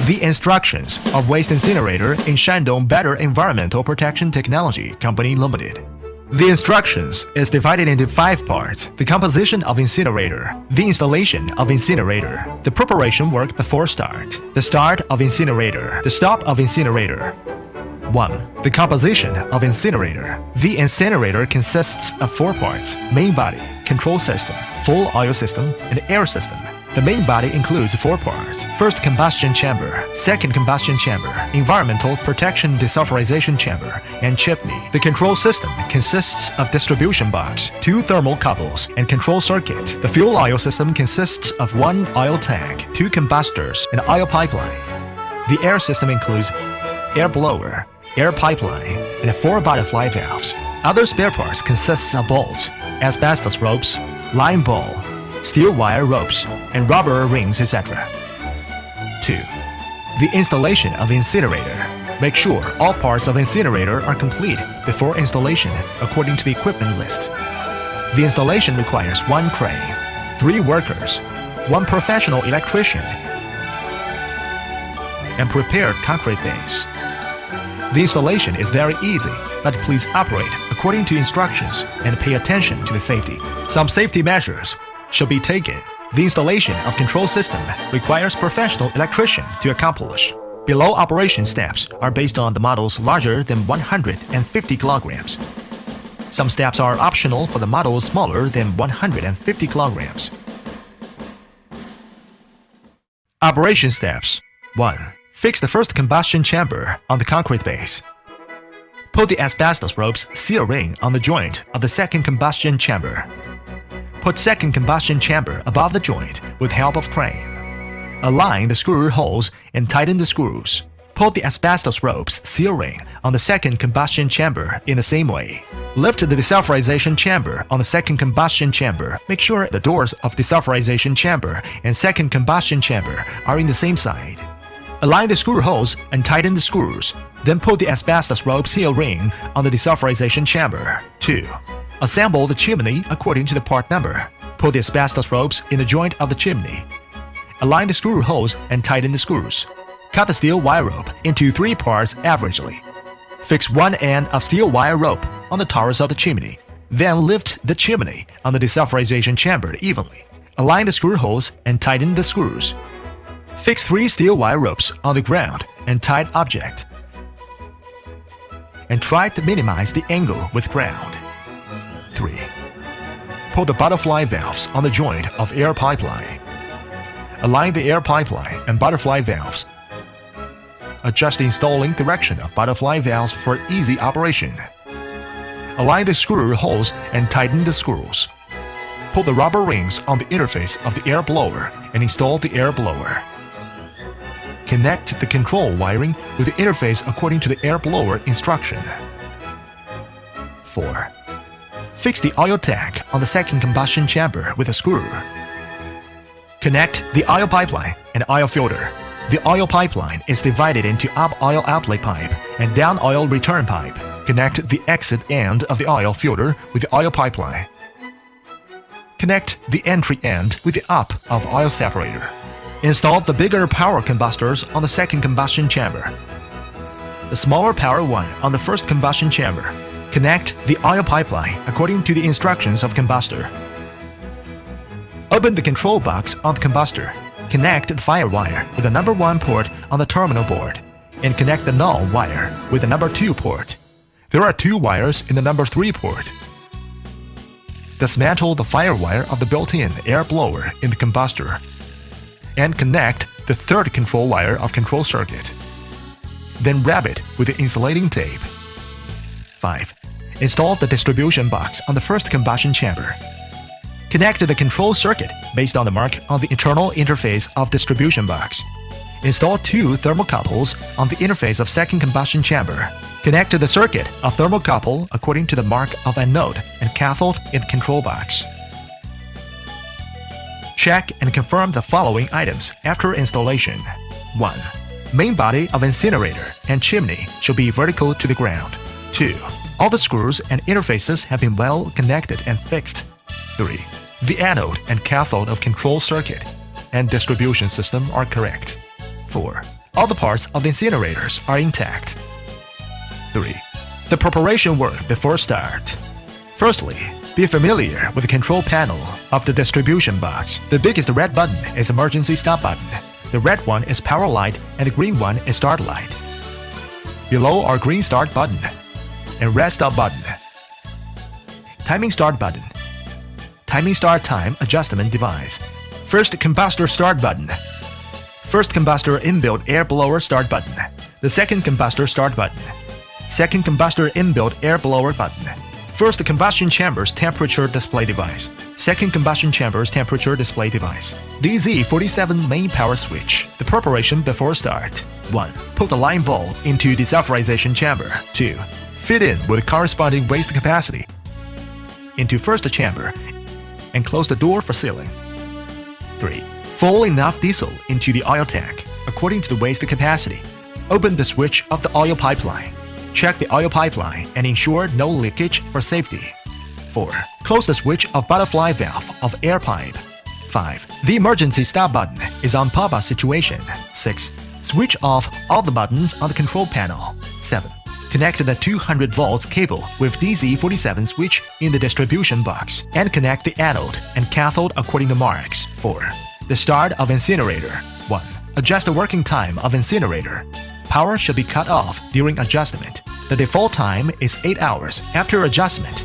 The instructions of waste incinerator in Shandong Better Environmental Protection Technology Company Limited. The instructions is divided into 5 parts: the composition of incinerator, the installation of incinerator, the preparation work before start, the start of incinerator, the stop of incinerator. 1. The composition of incinerator. The incinerator consists of 4 parts: main body, control system, full oil system, and air system. The main body includes 4 parts: first combustion chamber, second combustion chamber, environmental protection desulfurization chamber, and chimney. The control system consists of distribution box, 2 thermocouples, and control circuit. The fuel oil system consists of 1 oil tank, 2 combustors, and oil pipeline. The air system includes air blower, air pipeline, and 4 butterfly valves. Other spare parts consists of bolts, asbestos ropes, line ball, steel wire ropes, and rubber rings, etc. 2. The installation of incinerator. Make sure all parts of incinerator are complete before installation according to the equipment list. The installation requires 1 crane, 3 workers, 1 professional electrician, and prepared concrete base. The installation is very easy, but please operate according to instructions and pay attention to the safety. Some safety measures should be taken. The installation of control system requires professional electrician to accomplish. Below operation steps are based on the models larger than 150 kilograms. Some steps are optional for the models smaller than 150 kilograms. Operation steps. 1. Fix the first combustion chamber on the concrete base. Put the asbestos ropes seal ring on the joint of the second combustion chamber. Put second combustion chamber above the joint with help of crane. Align the screw holes and tighten the screws. Put the asbestos ropes seal ring on the second combustion chamber in the same way. Lift the desulfurization chamber on the second combustion chamber. Make sure the doors of desulfurization chamber and second combustion chamber are in the same side. Align the screw holes and tighten the screws. Then put the asbestos rope seal ring on the desulfurization chamber. 2. Assemble the chimney according to the part number. Put the asbestos ropes in the joint of the chimney. Align the screw holes and tighten the screws. Cut the steel wire rope into 3 parts averagely. Fix one end of steel wire rope on the torus of the chimney. Then lift the chimney on the desulfurization chamber evenly. Align the screw holes and tighten the screws. Fix 3 steel wire ropes on the ground and tight object. And try to minimize the angle with ground. 3. Pull the butterfly valves on the joint of air pipeline. Align the air pipeline and butterfly valves. Adjust the installing direction of butterfly valves for easy operation. Align the screw holes and tighten the screws. Pull the rubber rings on the interface of the air blower and install the air blower. Connect the control wiring with the interface according to the air blower instruction. 4. Fix the oil tank on the second combustion chamber with a screw. Connect the oil pipeline and oil filter. The oil pipeline is divided into up oil outlet pipe and down oil return pipe. Connect the exit end of the oil filter with the oil pipeline. Connect the entry end with the up of oil separator. Install the bigger power combustors on the second combustion chamber. The smaller power one on the first combustion chamber. Connect the oil pipeline according to the instructions of combustor. Open the control box on the combustor. Connect the fire wire with the number 1 port on the terminal board and connect the null wire with the number 2 port. There are 2 wires in the number 3 port. Dismantle the fire wire of the built-in air blower in the combustor and connect the 3rd control wire of control circuit. Then wrap it with the insulating tape. 5. Install the distribution box on the first combustion chamber. Connect the control circuit based on the mark on the internal interface of distribution box. Install 2 thermocouples on the interface of second combustion chamber. Connect to the circuit a thermocouple according to the mark of anode and cathode in the control box. Check and confirm the following items after installation. 1. Main body of incinerator and chimney should be vertical to the ground. 2. All the screws and interfaces have been well connected and fixed. 3. The anode and cathode of control circuit and distribution system are correct. 4. All the parts of the incinerators are intact. 3. The preparation work before start. Firstly, be familiar with the control panel of the distribution box. The biggest red button is emergency stop button. The red one is power light and the green one is start light. Below are green start button and red stop button. Timing start button. Timing start time adjustment device. First combustor start button. First combustor inbuilt air blower start button. The second combustor start button. Second combustor inbuilt air blower button. First combustion chamber's temperature display device. Second combustion chamber's temperature display device. DZ47 main power switch. The preparation before start. 1. Put the line bulb into desulfurization chamber. 2. Fit in with corresponding waste capacity into first chamber and close the door for sealing. 3. Fill enough diesel into the oil tank according to the waste capacity. Open the switch of the oil pipeline. Check the oil pipeline and ensure no leakage for safety. 4. Close the switch of butterfly valve of air pipe. 5. The emergency stop button is on pop-up situation. 6. Switch off all the buttons on the control panel. 7. Connect the 200 volts cable with DZ47 switch in the distribution box and connect the anode and cathode according to marks. 4. The start of incinerator. 1. Adjust the working time of incinerator. Power should be cut off during adjustment. The default time is 8 hours. After adjustment,